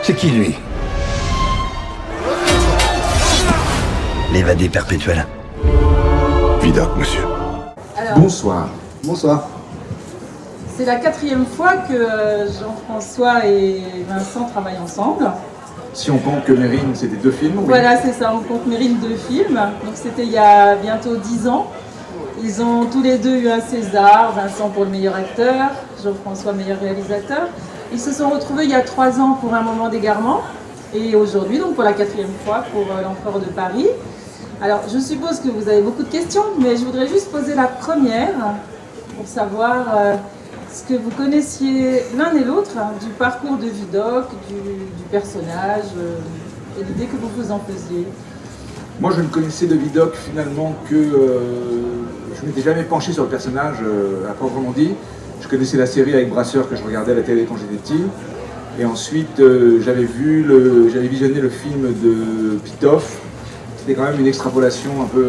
C'est qui, lui? L'évadé perpétuel. Vidocq, monsieur. Alors, Bonsoir. Bonsoir. c'est la 4e fois que Jean-François et Vincent travaillent ensemble. Si on compte que Mérine, c'était 2 films, oui. Voilà, c'est ça, on compte Mérine 2 films. Donc c'était il y a bientôt 10 ans. Ils ont tous les deux eu un César, Vincent pour le meilleur acteur, Jean-François meilleur réalisateur. Ils se sont retrouvés il y a 3 ans pour Un moment d'égarement. Et aujourd'hui, donc pour la 4e fois, pour L'Empereur de Paris. Alors, je suppose que vous avez beaucoup de questions, mais je voudrais juste poser la première pour savoir ce que vous connaissiez l'un et l'autre du parcours de Vidocq, du personnage et l'idée que vous en faisiez. Moi, je ne connaissais de Vidocq finalement que... je ne m'étais jamais penché sur le personnage, à proprement dit. Je connaissais la série avec Brasseur que je regardais à la télé quand j'étais petit. Et ensuite, j'avais visionné le film de Pitoff. C'était quand même une extrapolation un peu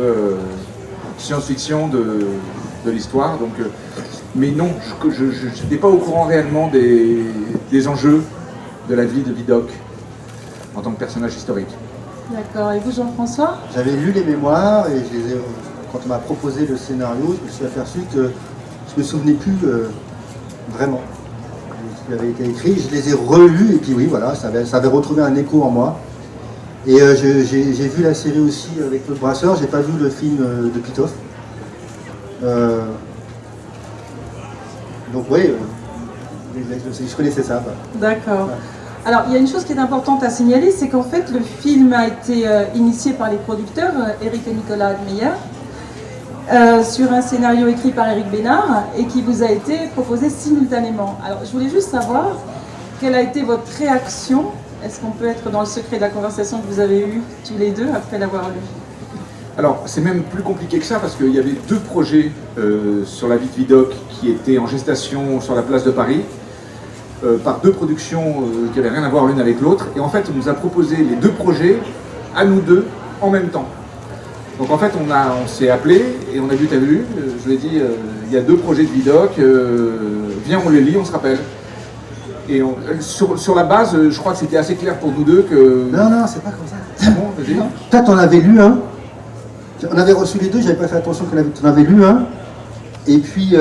science-fiction de l'histoire. Donc, mais non, je n'étais pas au courant réellement des enjeux de la vie de Vidocq en tant que personnage historique. D'accord. Et vous, Jean-François? J'avais lu les mémoires et quand on m'a proposé le scénario, je me suis aperçu que je ne me souvenais plus vraiment de ce qui avait été écrit. Je les ai relus et puis oui, voilà, ça avait retrouvé un écho en moi. Et j'ai vu la série aussi avec Claude Brasseur, j'ai pas vu le film de Pitoff. Donc oui, je connaissais ça. D'accord. Ouais. Alors, il y a une chose qui est importante à signaler, c'est qu'en fait, le film a été initié par les producteurs, Éric et Nicolas Admeyer, sur un scénario écrit par Éric Bénard et qui vous a été proposé simultanément. Alors, je voulais juste savoir quelle a été votre réaction. Est-ce qu'on peut être dans le secret de la conversation que vous avez eue tous les deux après l'avoir lu? Alors, c'est même plus compliqué que ça parce qu'il y avait 2 projets sur la vie de Vidocq qui étaient en gestation sur la place de Paris. Par 2 productions qui n'avaient rien à voir l'une avec l'autre. Et en fait, on nous a proposé les 2 projets à nous deux en même temps. Donc en fait, on s'est appelé et on a vu, t'as vu, je lui ai dit, il y a 2 projets de Vidocq, viens, on les lit, on se rappelle. Et sur la base, je crois que c'était assez clair pour nous deux que... Non, c'est pas comme ça. Ah bon, vas-y. Toi, t'en avais lu un. On avait reçu les 2, j'avais pas fait attention que t'en avais lu un. Et puis,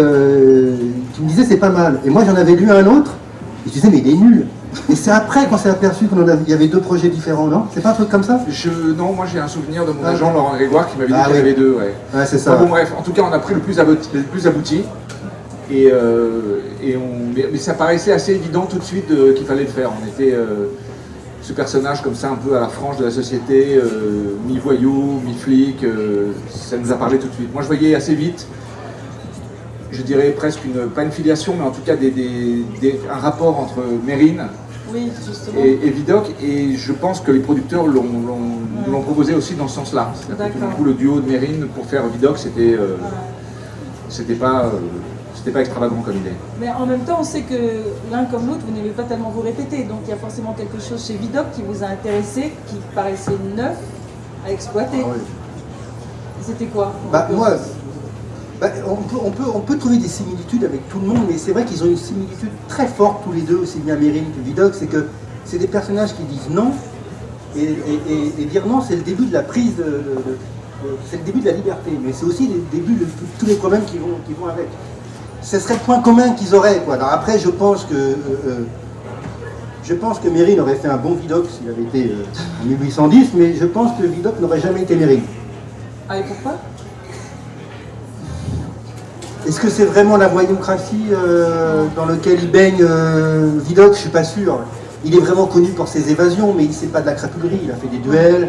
tu me disais c'est pas mal. Et moi, j'en avais lu un autre. Et je disais, mais il est nul. Et c'est après qu'on s'est aperçu qu'il y avait 2 projets différents, non? C'est pas un truc comme ça? Non, moi j'ai un souvenir de mon agent Laurent Grégoire qui m'avait dit qu'il y en oui. avait 2. Ouais, Ouais, c'est ça. Bon, bref, en tout cas, on a pris le plus abouti. Mais ça paraissait assez évident tout de suite qu'il fallait le faire. On était ce personnage comme ça, un peu à la frange de la société, mi-voyou, mi-flic, ça nous a parlé tout de suite. Moi, je voyais assez vite, je dirais presque pas une filiation, mais en tout cas un rapport entre Mérine et Vidocq, et je pense que les producteurs l'ont proposé aussi dans ce sens-là. C'est-à-dire que tout d'un coup, le duo de Mérine pour faire Vidocq, c'était pas extravagant comme idée. Mais en même temps, on sait que l'un comme l'autre, vous n'aimez pas tellement vous répéter. Donc il y a forcément quelque chose chez Vidocq qui vous a intéressé, qui paraissait neuf à exploiter. Ah, oui. C'était quoi? On peut trouver des similitudes avec tout le monde, mais c'est vrai qu'ils ont une similitude très forte tous les deux, aussi bien Mérine que Vidocq, c'est que c'est des personnages qui disent non, et dire non, c'est le début de la prise c'est le début de la liberté, mais c'est aussi le début de tous les problèmes qui vont avec. Ce serait le point commun qu'ils auraient, quoi. Alors après, je pense que Mérine aurait fait un bon Vidocq s'il avait été en 1810, mais je pense que Vidocq n'aurait jamais été Mérine. Ah, et pourquoi? Est-ce que c'est vraiment la voyoucratie dans laquelle il baigne Vidocq? Je suis pas sûr. Il est vraiment connu pour ses évasions, mais c'est pas de la crapulerie. Il a fait des duels,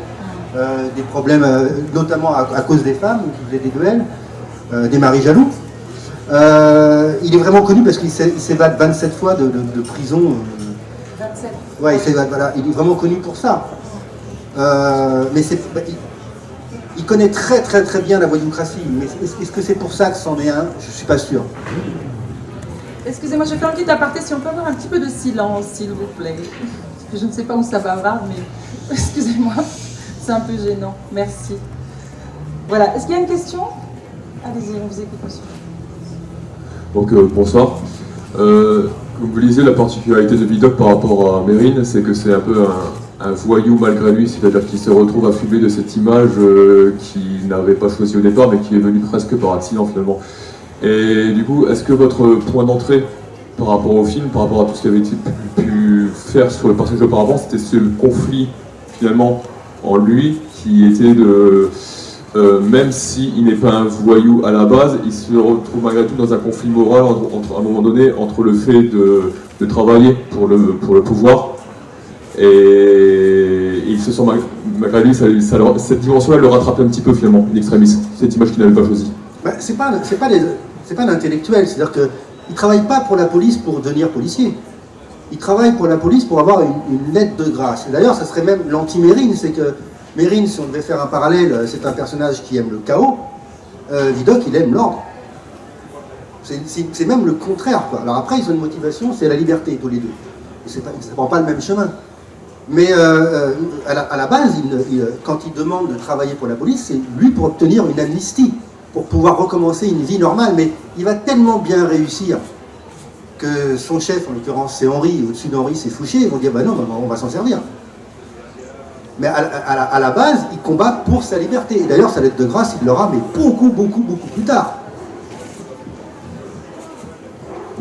des problèmes, notamment à cause des femmes qui faisaient des duels, des maris jaloux. Il est vraiment connu parce qu'il s'évade 27 fois de prison. 27. Ouais, voilà, il est vraiment connu pour ça. Mais il connaît très bien la voyoucratie. Mais est-ce que c'est pour ça que c'en est un? Je suis pas sûr. Excusez-moi, je vais faire un petit aparté, si on peut avoir un petit peu de silence, s'il vous plaît. Parce que je ne sais pas où ça bavarde, mais excusez-moi, c'est un peu gênant. Merci. Voilà, est-ce qu'il y a une question? Allez-y, on vous écoute, monsieur. Donc bonsoir. Comme vous le disiez, la particularité de Vidocq par rapport à Mérine, c'est que c'est un peu un voyou malgré lui, c'est-à-dire qu'il se retrouve affublé de cette image qu'il n'avait pas choisie au départ, mais qui est venue presque par accident finalement. Et du coup, est-ce que votre point d'entrée par rapport au film, par rapport à tout ce qui avait été pu faire sur le personnage auparavant, c'était ce conflit finalement en lui qui était de... même s'il n'est pas un voyou à la base, il se retrouve malgré tout dans un conflit moral à un moment donné entre le fait de travailler pour le pouvoir et il se sent malgré lui, cette dimension-là le rattrape un petit peu finalement, in extremis, cette image qu'il n'avait pas choisie. Ben, c'est pas l'intellectuel, c'est-à-dire qu'il ne travaille pas pour la police pour devenir policier. Il travaille pour la police pour avoir une lettre de grâce. Et d'ailleurs, ça serait même l'anti-Mérine, c'est que Mérine, si on devait faire un parallèle, c'est un personnage qui aime le chaos. Vidocq, il aime l'ordre. C'est même le contraire, quoi. Alors après, ils ont une motivation, c'est la liberté, tous les deux. Ça ne prend pas le même chemin. Mais à la base, quand il demande de travailler pour la police, c'est lui pour obtenir une amnistie, pour pouvoir recommencer une vie normale. Mais il va tellement bien réussir que son chef, en l'occurrence c'est Henri, au-dessus d'Henri c'est Fouché, ils vont dire bah non, on va s'en servir. Mais à la base, il combat pour sa liberté. Et d'ailleurs, sa lettre de grâce, il l'aura, mais beaucoup plus tard.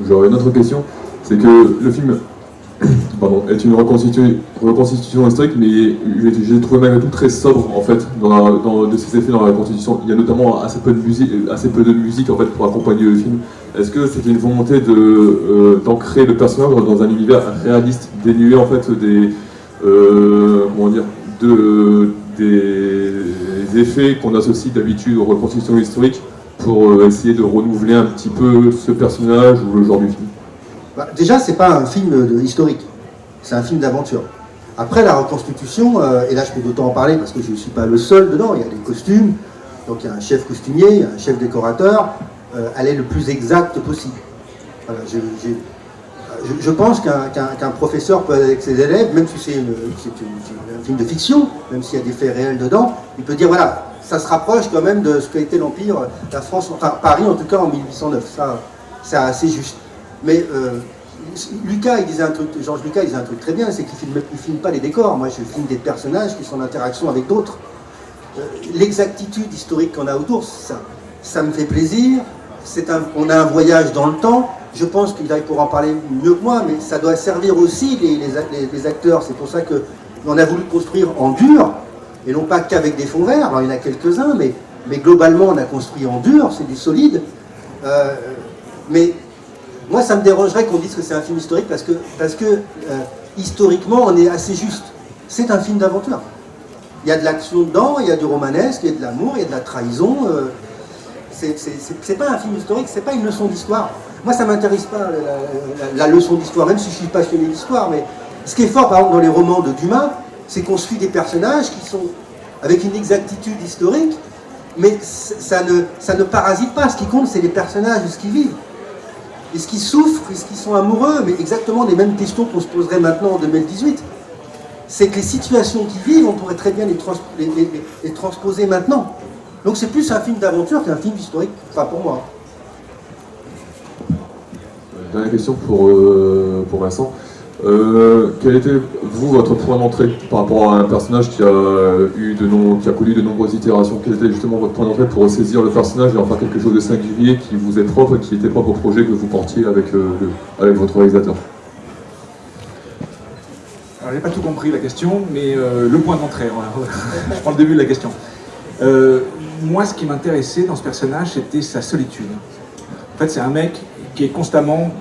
J'aurais une autre question, c'est que le film est une reconstitution historique, mais j'ai trouvé malgré tout très sobre en fait de ses effets dans la reconstitution. Il y a notamment assez peu de musique en fait pour accompagner le film. Est-ce que c'était une volonté d'ancrer le personnage dans un univers réaliste, dénué en fait des effets qu'on associe d'habitude aux reconstitutions historiques pour essayer de renouveler un petit peu ce personnage ou le genre du film? Bah, déjà, c'est pas un film historique, c'est un film d'aventure. Après la reconstitution, et là je peux d'autant en parler parce que je ne suis pas le seul dedans, il y a des costumes, donc il y a un chef costumier, il y a un chef décorateur, elle est le plus exacte possible. Voilà, je pense qu'un professeur peut, avec ses élèves, même si c'est un film de fiction, même s'il y a des faits réels dedans, il peut dire voilà, ça se rapproche quand même de ce qu'a été l'Empire, la France, enfin Paris en tout cas en 1809, ça c'est assez juste. Mais Lucas, Georges Lucas, il disait un truc très bien, c'est qu'il filme pas les décors, moi je filme des personnages qui sont en interaction avec d'autres. L'exactitude historique qu'on a autour, ça me fait plaisir, on a un voyage dans le temps. Je pense qu'il pourra en parler mieux que moi, mais ça doit servir aussi les acteurs. C'est pour ça qu'on a voulu construire en dur, et non pas qu'avec des fonds verts. Alors il y en a quelques-uns, mais globalement on a construit en dur, c'est du solide. Mais moi ça me dérangerait qu'on dise que c'est un film historique, parce que historiquement on est assez juste. C'est un film d'aventure. Il y a de l'action dedans, il y a du romanesque, il y a de l'amour, il y a de la trahison. C'est pas un film historique, c'est pas une leçon d'histoire. Moi, ça m'intéresse pas la leçon d'histoire, même si je suis passionné d'histoire. Mais ce qui est fort, par exemple, dans les romans de Dumas, c'est qu'on suit des personnages qui sont avec une exactitude historique, mais ça ne parasite pas. Ce qui compte, c'est les personnages, ce qu'ils vivent. Est-ce qu'ils souffrent, est-ce qu'ils sont amoureux, mais exactement les mêmes questions qu'on se poserait maintenant en 2018. C'est que les situations qu'ils vivent, on pourrait très bien les transposer maintenant. Donc c'est plus un film d'aventure qu'un film historique, enfin pour moi. Dernière question pour Vincent. Quel était, vous, votre point d'entrée par rapport à un personnage qui a connu de nombreuses itérations? Quel était justement votre point d'entrée pour saisir le personnage et en faire quelque chose de singulier qui vous est propre et qui était propre au projet que vous portiez avec votre réalisateur? Alors j'ai pas tout compris la question, mais le point d'entrée, je prends le début de la question. Moi, ce qui m'intéressait dans ce personnage, c'était sa solitude. En fait, c'est un mec qui est constamment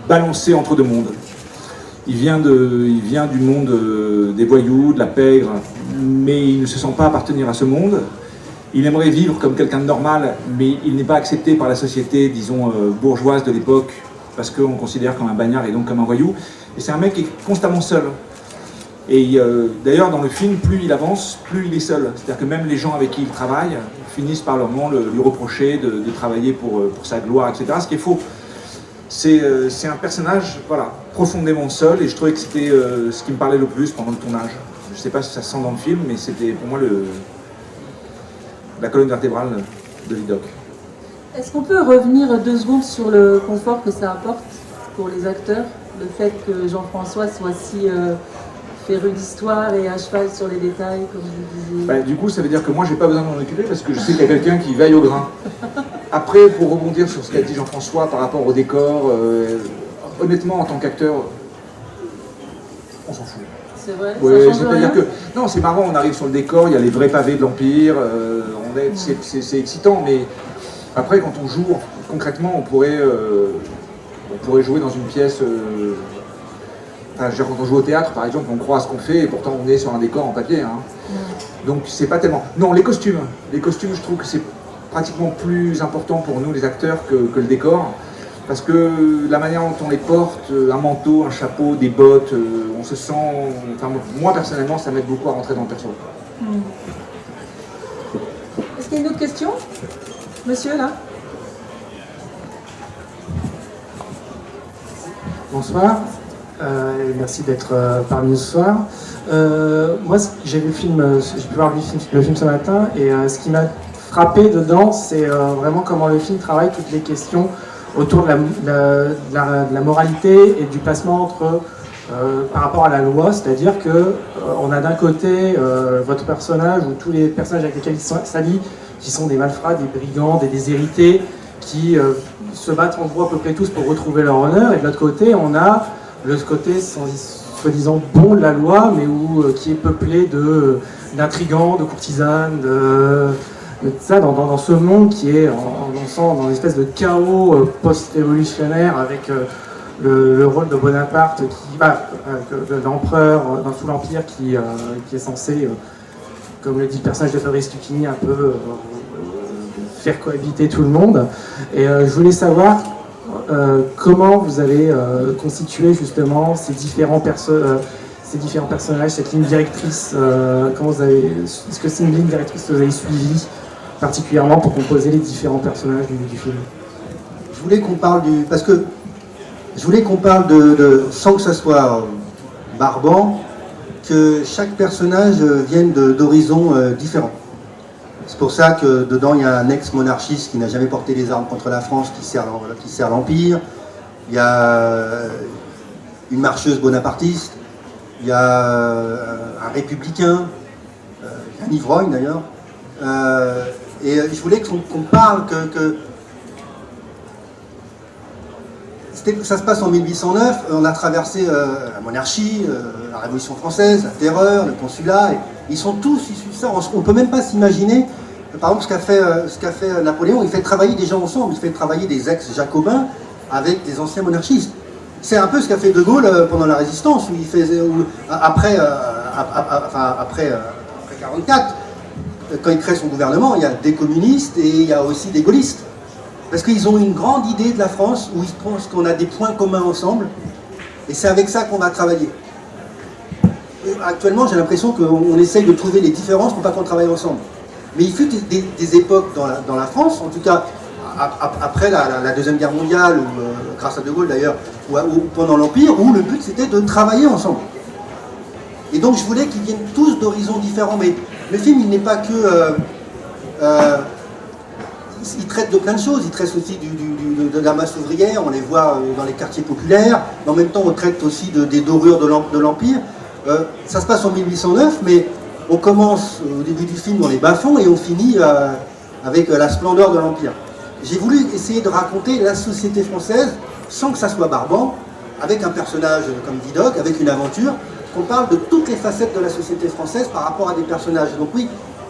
balancé entre deux mondes. Il vient du monde des voyous, de la pègre, mais il ne se sent pas appartenir à ce monde. Il aimerait vivre comme quelqu'un de normal, mais il n'est pas accepté par la société, disons, bourgeoise de l'époque, parce qu'on le considère comme un bagnard et donc comme un voyou. Et c'est un mec qui est constamment seul. Et d'ailleurs, dans le film, plus il avance, plus il est seul. C'est-à-dire que même les gens avec qui il travaille finissent par leur moment lui reprocher de travailler pour sa gloire, etc. Ce qui est faux. C'est un personnage, voilà, profondément seul, et je trouvais que c'était ce qui me parlait le plus pendant le tournage. Je ne sais pas si ça se sent dans le film, mais c'était pour moi la colonne vertébrale de Vidocq. Est-ce qu'on peut revenir 2 secondes sur le confort que ça apporte pour les acteurs? Le fait que Jean-François soit si féru d'histoire et à cheval sur les détails, comme vous disiez. Bah, du coup, ça veut dire que moi, j'ai pas besoin de m'en occuper parce que je sais qu'il y a quelqu'un qui veille au grain. Après, pour rebondir sur ce qu'a dit Jean-François par rapport au décor, honnêtement, en tant qu'acteur, on s'en fout. C'est vrai, Ouais, ça change rien. c'est-à-dire que non, c'est marrant, on arrive sur le décor, il y a les vrais pavés de l'Empire, c'est excitant, mais après, quand on joue, concrètement, on pourrait jouer dans une pièce. Enfin, je veux dire, quand on joue au théâtre, par exemple, on croit à ce qu'on fait et pourtant on est sur un décor en papier. Hein. Donc c'est pas tellement. Non, les costumes, je trouve que c'est pratiquement plus important pour nous les acteurs que le décor. Parce que la manière dont on les porte, un manteau, un chapeau, des bottes, on se sent. Enfin, moi personnellement, ça m'aide beaucoup à rentrer dans le perso. Est-ce qu'il y a une autre question? Monsieur, là? Bonsoir, et merci d'être parmi nous ce soir. Moi, j'ai vu le film, j'ai pu voir le film ce matin, et ce qui m'a frappé dedans, c'est vraiment comment le film travaille toutes les questions autour de la moralité et du placement entre par rapport à la loi, c'est-à-dire que on a d'un côté votre personnage ou tous les personnages avec lesquels il s'allie, qui sont des malfrats, des brigands, des déshérités, qui se battent en gros à peu près tous pour retrouver leur honneur, et de l'autre côté on a le côté soi-disant bon de la loi, mais qui est peuplé d'intrigants, de courtisanes, de ça, dans ce monde qui est dans une espèce de chaos post-révolutionnaire avec le rôle de Bonaparte, de l'empereur sous l'Empire qui est censé, comme le dit le personnage de Fabrice Lucchini, un peu faire cohabiter tout le monde. Et je voulais savoir comment vous avez constitué justement ces différents personnages, cette ligne directrice. Est-ce que c'est une ligne directrice que vous avez suivie particulièrement pour composer les différents personnages du film? Je voulais qu'on parle sans que ça soit barbant, que chaque personnage vienne d'horizons différents. C'est pour ça que dedans il y a un ex-monarchiste qui n'a jamais porté les armes contre la France, qui sert l'Empire. Il y a une marcheuse bonapartiste. Il y a un républicain, un ivrogne d'ailleurs. Et je voulais qu'on parle que ça se passe en 1809, on a traversé la monarchie, la Révolution française, la terreur, le consulat, et ils sont tous issus de ça. On ne peut même pas s'imaginer, par exemple, ce qu'a fait Napoléon. Il fait travailler des gens ensemble, il fait travailler des ex-jacobins avec des anciens monarchistes. C'est un peu ce qu'a fait De Gaulle pendant la Résistance, après 1944, quand il crée son gouvernement, il y a des communistes et il y a aussi des gaullistes. Parce qu'ils ont une grande idée de la France où ils pensent qu'on a des points communs ensemble, et c'est avec ça qu'on va travailler. Actuellement, j'ai l'impression qu'on essaye de trouver les différences pour pas qu'on travaille ensemble. Mais il fut des époques dans la France, en tout cas après la Deuxième Guerre mondiale, ou grâce à De Gaulle d'ailleurs, ou pendant l'Empire, où le but c'était de travailler ensemble. Et donc je voulais qu'ils viennent tous d'horizons différents, mais le film il n'est pas que... il traite de plein de choses, il traite aussi de la masse ouvrière, on les voit dans les quartiers populaires, mais en même temps on traite aussi des dorures de l'Empire. Ça se passe en 1809, mais on commence au début du film dans les bas-fonds et on finit avec la splendeur de l'Empire. J'ai voulu essayer de raconter la société française sans que ça soit barbant, avec un personnage comme Vidocq, avec une aventure, qu'on parle de toutes les facettes de la société française par rapport à des personnages. Donc oui,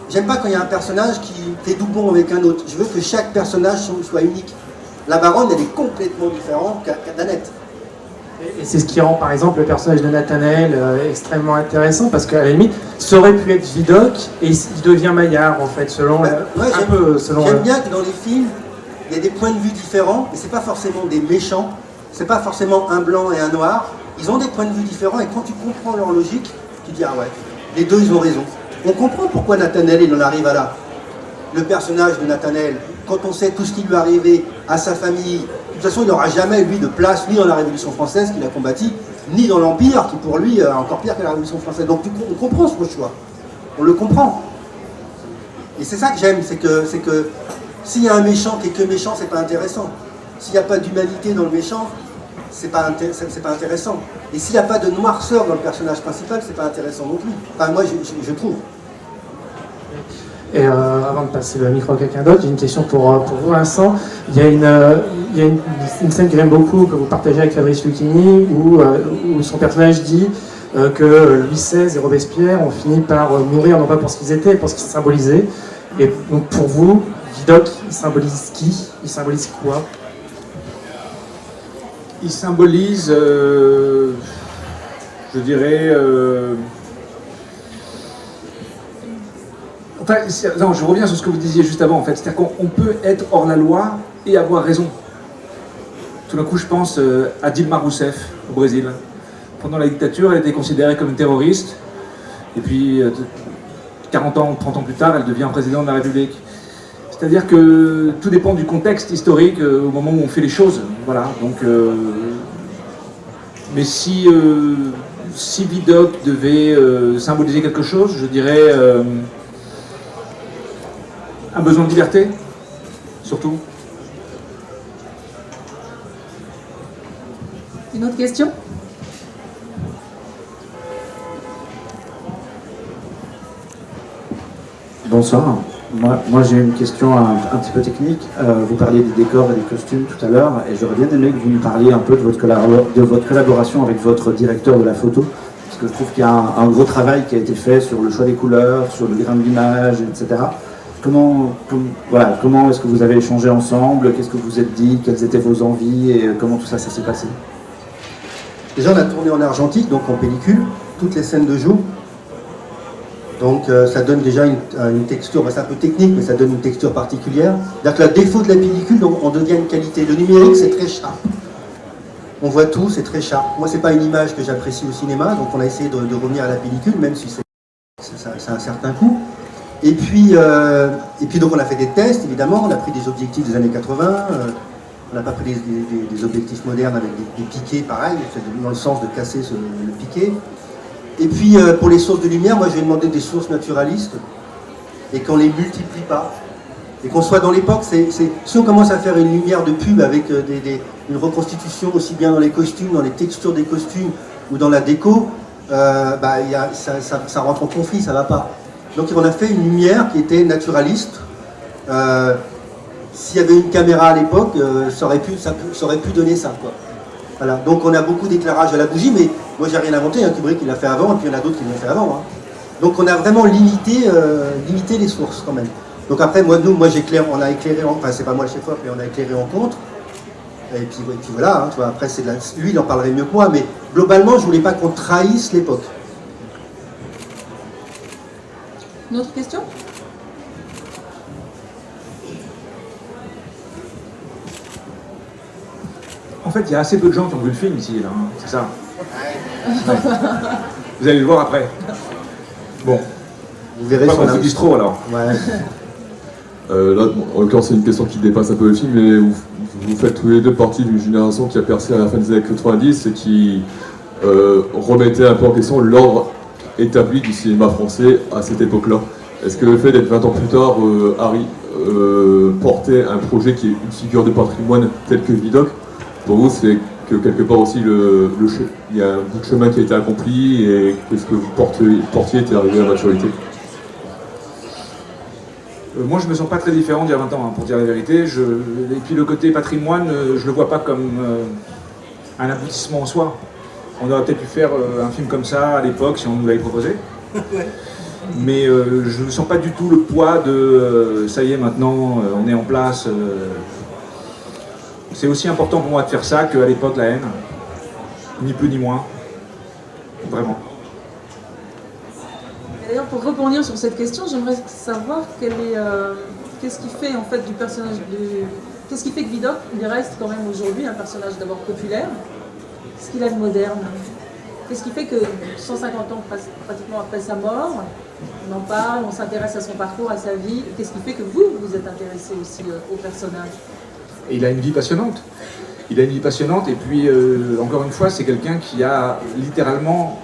j'aime pas quand il y a un personnage qui fait doublon avec un autre. Je veux que chaque personnage soit unique. La baronne, elle est complètement différente d'Annette. Et c'est ce qui rend par exemple le personnage de Nathanaël extrêmement intéressant, parce qu'à la limite, ça aurait pu être Vidocq et il devient Maillard en fait, selon J'aime bien que dans les films, il y a des points de vue différents, mais c'est pas forcément des méchants, c'est pas forcément un blanc et un noir. Ils ont des points de vue différents et quand tu comprends leur logique, tu dis ah ouais, les deux ils ont raison. On comprend pourquoi Nathanaël il en arrive à là. Le personnage de Nathanaël, quand on sait tout ce qui lui est arrivé à sa famille, de toute façon il n'aura jamais lui de place ni dans la Révolution française qu'il a combattu, ni dans l'Empire qui pour lui est encore pire que la Révolution française. Donc on comprend ce choix, on le comprend. Et c'est ça que j'aime, c'est que S'il y a un méchant qui est que méchant, c'est pas intéressant. S'il n'y a pas d'humanité dans le méchant, c'est pas intéressant. Et s'il n'y a pas de noirceur dans le personnage principal, c'est pas intéressant non plus. Enfin, moi, je trouve. Et avant de passer le micro à quelqu'un d'autre, j'ai une question pour vous, Vincent. Il y a une scène que j'aime beaucoup, que vous partagez avec Fabrice Lucchini, où son personnage dit que Louis XVI et Robespierre ont fini par mourir, non pas pour ce qu'ils étaient, mais pour ce qu'ils symbolisaient. Et donc pour vous, Vidocq, il symbolise qui? Il symbolise quoi? Il symbolise, je dirais... Enfin, non, je reviens sur ce que vous disiez juste avant, en fait. C'est-à-dire qu'on peut être hors la loi et avoir raison. Tout d'un coup, je pense à Dilma Rousseff, au Brésil. Pendant la dictature, elle était considérée comme une terroriste. Et puis, 40 ans, 30 ans plus tard, elle devient présidente de la République. C'est-à-dire que tout dépend du contexte historique au moment où on fait les choses. Voilà. Donc, mais si Vidocq devait symboliser quelque chose, je dirais un besoin de liberté, surtout. Une autre question? Bonsoir. Moi j'ai une question un petit peu technique. Vous parliez des décors et des costumes tout à l'heure, et j'aurais bien aimé que vous nous parliez un peu de votre collaboration avec votre directeur de la photo, parce que je trouve qu'il y a un gros travail qui a été fait sur le choix des couleurs, sur le grain de l'image, etc. Comment est-ce que vous avez échangé ensemble? Qu'est-ce que vous vous êtes dit? Quelles étaient vos envies? Et comment tout ça s'est passé? Déjà, on a tourné en argentique, donc en pellicule, toutes les scènes de jour. Donc ça donne déjà une texture, c'est un peu technique, mais ça donne une texture particulière. C'est-à-dire que le défaut de la pellicule, donc, on devient une qualité. Le numérique, c'est très sharp. On voit tout, c'est très sharp. Moi, c'est pas une image que j'apprécie au cinéma, donc on a essayé de revenir à la pellicule, même si c'est un certain coût. Et puis donc on a fait des tests, évidemment, on a pris des objectifs des années 80, on n'a pas pris des objectifs modernes avec des piquets, pareil, dans le sens de casser le piquet. Et puis pour les sources de lumière, moi je vais demander des sources naturalistes et qu'on les multiplie pas. Et qu'on soit dans l'époque, si on commence à faire une lumière de pub avec une reconstitution aussi bien dans les costumes, dans les textures des costumes ou dans la déco, ça rentre en conflit, ça va pas. Donc on a fait une lumière qui était naturaliste. S'il y avait une caméra à l'époque, ça aurait pu donner ça, quoi. Voilà. Donc on a beaucoup d'éclairage à la bougie, mais moi j'ai rien inventé, hein. Kubrick il l'a fait avant, et puis il y en a d'autres qui l'ont fait avant. Hein. Donc on a vraiment limité les sources quand même. Donc après on a éclairé, enfin c'est pas moi le chef-op, mais on a éclairé en contre. Et puis voilà, hein, tu vois, après lui il en parlerait mieux que moi, mais globalement je voulais pas qu'on trahisse l'époque. Une autre question? En fait, il y a assez peu de gens qui ont vu le film ici, là, hein, c'est ça. Ouais. Vous allez le voir après. Bon. Vous verrez pas sur qu'on vous dise trop alors. Ouais. Là, en l'occurrence, c'est une question qui dépasse un peu le film, mais vous faites tous les deux partie d'une génération qui a percé à la fin des années 90 et qui remettait un peu en question l'ordre établi du cinéma français à cette époque-là. Est-ce que le fait d'être 20 ans plus tard, Harry portait un projet qui est une figure de patrimoine tel que Vidocq, pour vous, c'est que quelque part aussi il y a un bout de chemin qui a été accompli et que ce que vous portiez était arrivé à maturité? Moi, je me sens pas très différent d'il y a 20 ans, hein, pour dire la vérité. Et puis le côté patrimoine, je le vois pas comme un aboutissement en soi. On aurait peut-être pu faire un film comme ça à l'époque si on nous l'avait proposé. Mais je ne sens pas du tout le poids de ça y est, maintenant on est en place. C'est aussi important pour moi de faire ça qu'à l'époque la haine. Ni plus ni moins. Vraiment. D'ailleurs, pour rebondir sur cette question, j'aimerais savoir qu'est-ce qui fait en fait du personnage qu'est-ce qui fait que Vidocq il reste quand même aujourd'hui un personnage d'abord populaire? Qu'est-ce qu'il a de moderne? Qu'est-ce qui fait que 150 ans pratiquement après sa mort, on en parle, on s'intéresse à son parcours, à sa vie? Qu'est-ce qui fait que vous êtes intéressé aussi au personnage? Et il a une vie passionnante. Il a une vie passionnante et puis encore une fois, c'est quelqu'un qui a littéralement,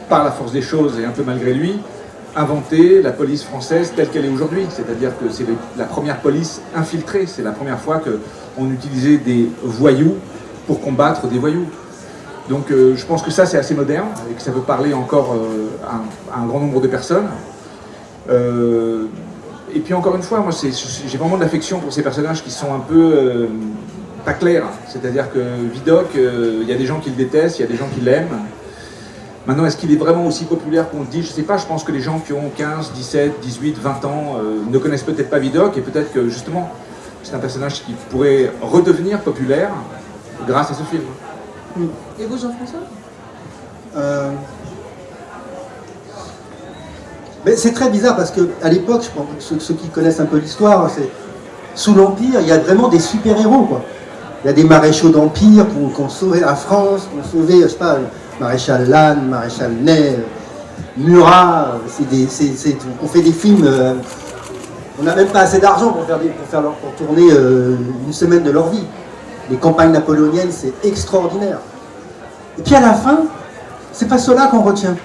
par la force des choses et un peu malgré lui, inventé la police française telle qu'elle est aujourd'hui. C'est-à-dire que c'est la première police infiltrée. C'est la première fois qu'on utilisait des voyous pour combattre des voyous. Donc je pense que ça c'est assez moderne et que ça peut parler encore à un grand nombre de personnes. Et puis encore une fois, moi j'ai vraiment de l'affection pour ces personnages qui sont un peu pas clairs. C'est-à-dire que Vidocq, il y a des gens qui le détestent, il y a des gens qui l'aiment. Maintenant, est-ce qu'il est vraiment aussi populaire qu'on le dit? Je ne sais pas, je pense que les gens qui ont 15, 17, 18, 20 ans ne connaissent peut-être pas Vidocq et peut-être que justement c'est un personnage qui pourrait redevenir populaire grâce à ce film. Et vous, Jean-François? Mais c'est très bizarre parce qu'à l'époque, je pense, ceux qui connaissent un peu l'histoire, c'est sous l'Empire, il y a vraiment des super-héros, quoi. Il y a des maréchaux d'Empire qui ont sauvé la France, qui ont sauvé, je sais pas, Maréchal Lannes, Maréchal Ney, Murat. On fait des films. On n'a même pas assez d'argent pour tourner une semaine de leur vie. Les campagnes napoléoniennes, c'est extraordinaire. Et puis à la fin, c'est pas cela qu'on retient.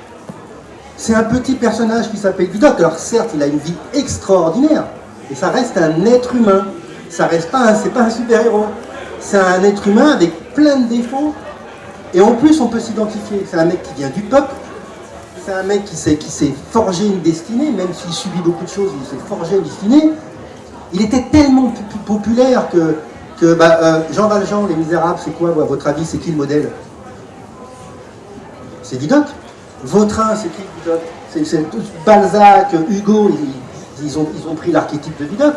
C'est un petit personnage qui s'appelle Vidocq. Alors certes, il a une vie extraordinaire, et ça reste un être humain. Ça reste pas, c'est pas un super-héros. C'est un être humain avec plein de défauts. Et en plus, on peut s'identifier. C'est un mec qui vient du peuple. C'est un mec qui s'est forgé une destinée, même s'il subit beaucoup de choses, il s'est forgé une destinée. Il était tellement populaire que Jean Valjean, Les Misérables, c'est quoi, à votre avis, c'est qui le modèle? C'est Vidocq. Vautrin, c'est qui Vidocq? C'est Balzac, Hugo, ils ont pris l'archétype de Vidocq.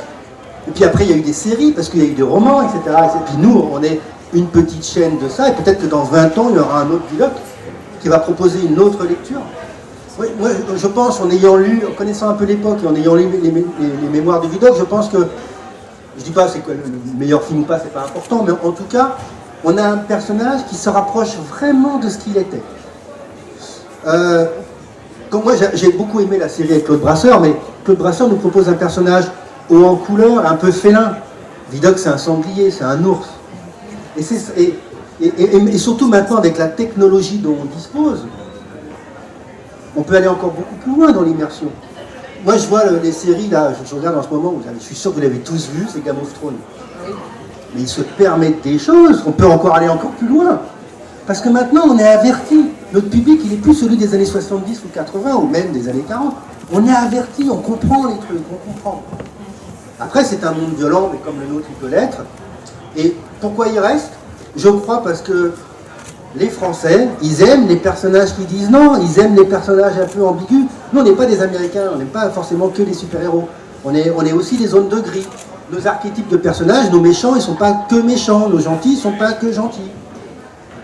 Et puis après, il y a eu des séries, parce qu'il y a eu des romans, etc. Et puis nous, on est une petite chaîne de ça, et peut-être que dans 20 ans, il y aura un autre Vidocq qui va proposer une autre lecture. Oui, moi, je pense, en connaissant un peu l'époque et en ayant lu les mémoires de Vidocq, je pense que, je dis pas c'est quoi le meilleur film ou pas, c'est pas important, mais en tout cas, on a un personnage qui se rapproche vraiment de ce qu'il était. Comme moi, j'ai beaucoup aimé la série avec Claude Brasseur, mais Claude Brasseur nous propose un personnage haut en couleur, un peu félin. Vidocq, c'est un sanglier, c'est un ours. Et surtout maintenant, avec la technologie dont on dispose, on peut aller encore beaucoup plus loin dans l'immersion. Moi, je vois les séries, là, je regarde en ce moment, je suis sûr que vous l'avez tous vu, c'est Game of Thrones. Mais ils se permettent des choses, on peut encore aller encore plus loin. Parce que maintenant, on est averti. Notre public, il n'est plus celui des années 70 ou 80, ou même des années 40. On est averti, on comprend les trucs, on comprend. Après, c'est un monde violent, mais comme le nôtre, il peut l'être. Et pourquoi il reste? Je crois parce que les Français, ils aiment les personnages qui disent non, ils aiment les personnages un peu ambigus. Nous, on n'est pas des Américains, on n'aime pas forcément que les super-héros. On est aussi des zones de gris. Nos archétypes de personnages, nos méchants, ils ne sont pas que méchants, nos gentils, ils ne sont pas que gentils.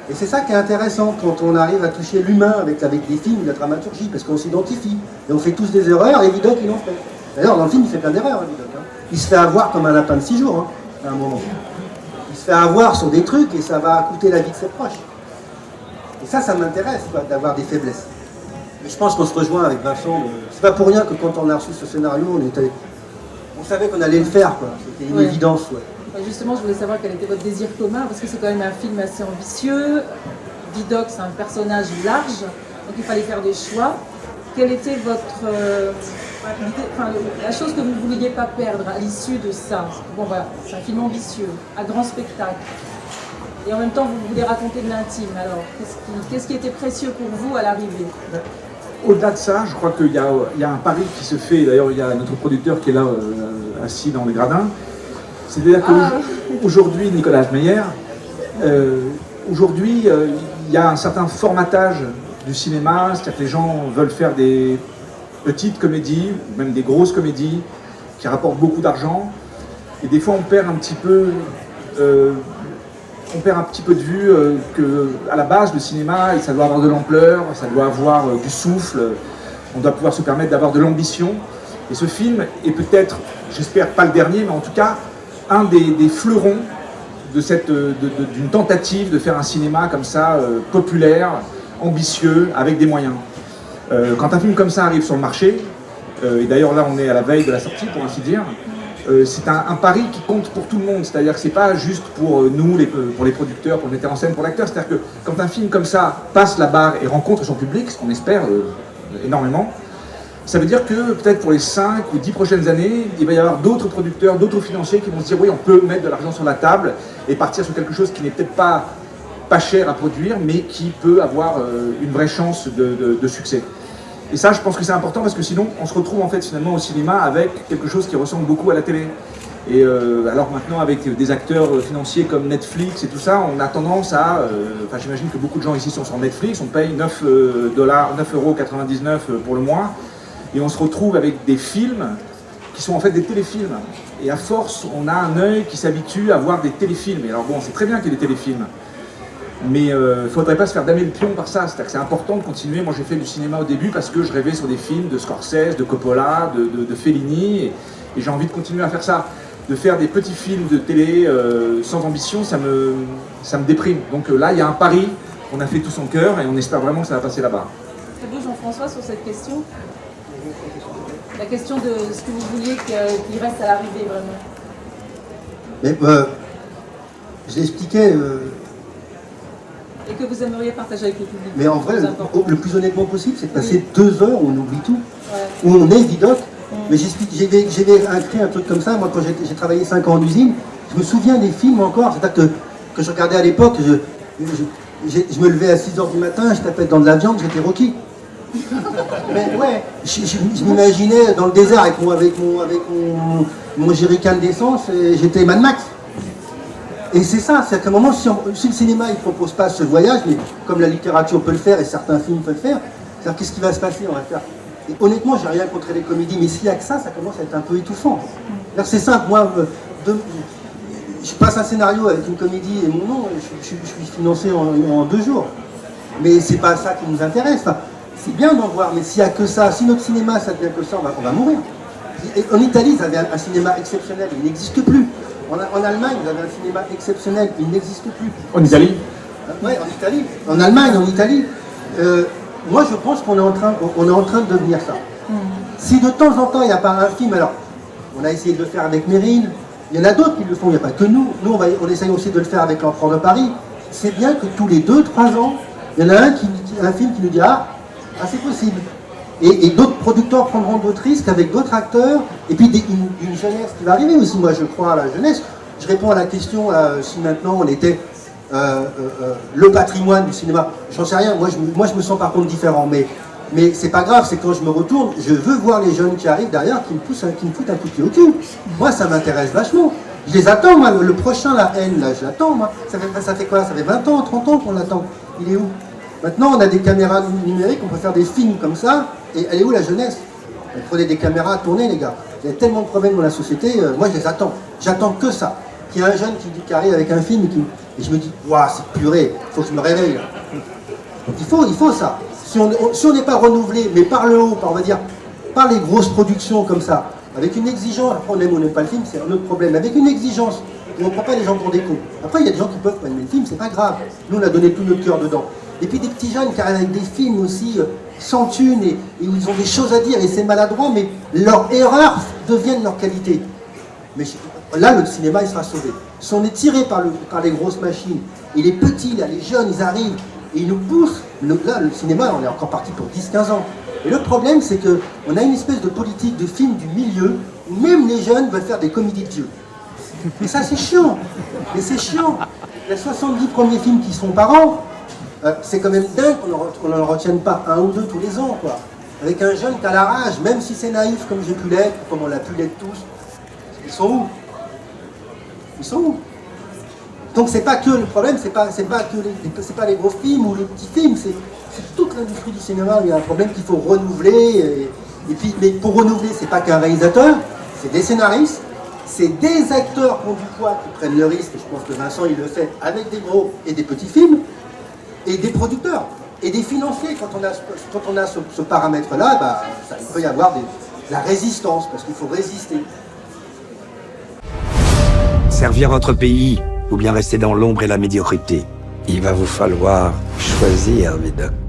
Et c'est ça qui est intéressant quand on arrive à toucher l'humain avec des films, de la dramaturgie, parce qu'on s'identifie. Et on fait tous des erreurs, et Vidocq, il en fait. D'ailleurs, dans le film, il fait plein d'erreurs, Vidocq. Il se fait avoir comme un lapin de 6 jours, à un moment. Il se fait avoir sur des trucs, et ça va coûter la vie de ses proches. Et ça m'intéresse, d'avoir des faiblesses. Mais je pense qu'on se rejoint avec Vincent. C'est pas pour rien que quand on a reçu ce scénario, on savait qu'on allait le faire, quoi. C'était une évidence, ouais. Justement, je voulais savoir quel était votre désir commun, parce que c'est quand même un film assez ambitieux. Vidocq, c'est un personnage large, donc il fallait faire des choix. Quelle était votre la chose que vous ne vouliez pas perdre à l'issue de ça? Bon voilà, c'est un film ambitieux, à grand spectacle. Et en même temps, vous voulez raconter de l'intime. Alors, qu'est-ce qui était précieux pour vous à l'arrivée? Au-delà de ça, je crois qu'il y a un pari qui se fait. D'ailleurs, il y a notre producteur qui est là, assis dans les gradins. C'est-à-dire qu'aujourd'hui, Nicolas Meyer, aujourd'hui, il y a un certain formatage du cinéma, c'est-à-dire que les gens veulent faire des petites comédies, ou même des grosses comédies, qui rapportent beaucoup d'argent, et des fois on perd un petit peu, de vue qu'à la base, le cinéma, ça doit avoir de l'ampleur, ça doit avoir du souffle, on doit pouvoir se permettre d'avoir de l'ambition, et ce film est peut-être, j'espère pas le dernier, mais en tout cas, un des fleurons d'une tentative de faire un cinéma comme ça, populaire, ambitieux, avec des moyens. Quand un film comme ça arrive sur le marché, et d'ailleurs là on est à la veille de la sortie pour ainsi dire, c'est un pari qui compte pour tout le monde, c'est-à-dire que c'est pas juste pour nous, pour les producteurs, pour le metteur en scène, pour l'acteur, c'est-à-dire que quand un film comme ça passe la barre et rencontre son public, ce qu'on espère énormément, Ça veut dire que peut-être pour les 5 ou 10 prochaines années, il va y avoir d'autres producteurs, d'autres financiers qui vont se dire oui, on peut mettre de l'argent sur la table et partir sur quelque chose qui n'est peut-être pas cher à produire, mais qui peut avoir une vraie chance de succès. Et ça, je pense que c'est important parce que sinon, on se retrouve en fait finalement au cinéma avec quelque chose qui ressemble beaucoup à la télé. Et alors maintenant, avec des acteurs financiers comme Netflix et tout ça, on a tendance à... Enfin, j'imagine que beaucoup de gens ici sont sur Netflix, on paye 9,99 € pour le mois, et on se retrouve avec des films qui sont en fait des téléfilms. Et à force, on a un œil qui s'habitue à voir des téléfilms. Et alors bon, c'est très bien qu'il y ait des téléfilms, mais il ne faudrait pas se faire damer le pion par ça. C'est-à-dire que c'est important de continuer. Moi, j'ai fait du cinéma au début parce que je rêvais sur des films de Scorsese, de Coppola, de Fellini, et j'ai envie de continuer à faire ça. De faire des petits films de télé sans ambition, ça me déprime. Donc là, il y a un pari qu'on a fait tous en cœur et on espère vraiment que ça va passer là-bas. C'est beau, Jean-François, sur cette question. La question de ce que vous vouliez qu'il reste à l'arrivée, vraiment. Mais je l'expliquais. Et que vous aimeriez partager avec le public. Mais en vrai, le plus honnêtement possible, c'est de passer 2 heures où on oublie tout. Ouais. Où on est Vidocq. Mais j'avais écrit un truc comme ça. Moi, quand j'ai travaillé 5 ans en usine, je me souviens des films encore. C'est-à-dire que je regardais à l'époque, je me levais à 6 h du matin, je tapais dans de la viande, j'étais Rocky. Mais ouais, je m'imaginais dans le désert avec mon jerrycan d'essence, et j'étais Mad Max. Et c'est ça, c'est qu'à un moment, si le cinéma ne propose pas ce voyage, mais comme la littérature peut le faire et certains films peuvent le faire, c'est-à-dire qu'est-ce qui va se passer? On va faire. Et honnêtement, j'ai rien contre les comédies, mais s'il n'y a que ça commence à être un peu étouffant. C'est simple, moi, je passe un scénario avec une comédie et mon nom, je suis financé en 2 jours. Mais c'est pas ça qui nous intéresse. Enfin, c'est bien d'en voir, mais s'il n'y a que ça, si notre cinéma ça devient que ça, on va mourir. Et en Italie, ils avaient un cinéma exceptionnel, il n'existe plus. En Allemagne, ils avaient un cinéma exceptionnel, il n'existe plus. En Italie? Oui, en Italie. En Allemagne, en Italie. Moi, je pense qu'on est en train de devenir ça. Si de temps en temps, il n'y a pas un film, alors, on a essayé de le faire avec Mérine, il y en a d'autres qui le font, il n'y a pas que nous. Nous, on essaye aussi de le faire avec l'Empereur de Paris. C'est bien que tous les 2-3 ans, il y en a un film qui nous dit « Ah, c'est possible ». Et d'autres producteurs prendront d'autres risques avec d'autres acteurs, et puis une jeunesse qui va arriver aussi. Moi, je crois à la jeunesse. Je réponds à la question si maintenant on était le patrimoine du cinéma. J'en sais rien. Moi, je me sens par contre différent. Mais c'est pas grave. C'est quand je me retourne, je veux voir les jeunes qui arrivent derrière, qui me foutent un coup de pied au cul. Moi, ça m'intéresse vachement. Je les attends, moi. Le prochain, La Haine, là, je l'attends, moi. Ça fait quoi? Ça fait 20 ans, 30 ans qu'on l'attend. Il est où? Maintenant, on a des caméras numériques, on peut faire des films comme ça. Et elle est où la jeunesse? On prenait des caméras à tourner, les gars. Il y a tellement de problèmes dans la société, moi je les attends. J'attends que ça. Qu'il y ait un jeune qui arrive avec un film et je me dis, waouh, c'est purée, il faut que je me réveille. Là. Donc il faut ça. Si on n'est pas renouvelé, mais par le haut, on va dire, par les grosses productions comme ça, avec une exigence, après on aime ou on n'aime pas le film, c'est un autre problème, avec une exigence, et on ne prend pas les gens pour des cons. Après, il y a des gens qui peuvent pas aimer le film, c'est pas grave. Nous, on a donné tout notre cœur dedans. Et puis des petits jeunes qui arrivent avec des films aussi sans thunes et où ils ont des choses à dire et c'est maladroit, mais leurs erreurs deviennent leur qualité. Mais là, le cinéma, il sera sauvé. Si on est tiré par les grosses machines, et les petits, là, les jeunes, ils arrivent et ils nous poussent, là, le cinéma, on est encore parti pour 10-15 ans. Et le problème, c'est qu'on a une espèce de politique de film du milieu où même les jeunes veulent faire des comédies de Dieu. Et ça, c'est chiant. Mais c'est chiant. Il y a 70 premiers films qui sont par an. C'est quand même dingue qu'on n'en retienne pas 1 ou 2 tous les ans, quoi. Avec un jeune qui a la rage, même si c'est naïf comme j'ai pu l'être, comme on l'a pu l'être tous, ils sont où? Ils sont où? Donc c'est pas que le problème, c'est pas les gros films ou les petits films, c'est toute l'industrie du cinéma. Il y a un problème qu'il faut renouveler. Et puis, mais pour renouveler, c'est pas qu'un réalisateur, c'est des scénaristes, c'est des acteurs qui ont du poids, qui prennent le risque. Et je pense que Vincent il le fait avec des gros et des petits films. Et des producteurs, et des financiers, quand on a ce paramètre-là, bah, il peut y avoir de la résistance, parce qu'il faut résister. Servir votre pays, ou bien rester dans l'ombre et la médiocrité. Il va vous falloir choisir, Vidocq.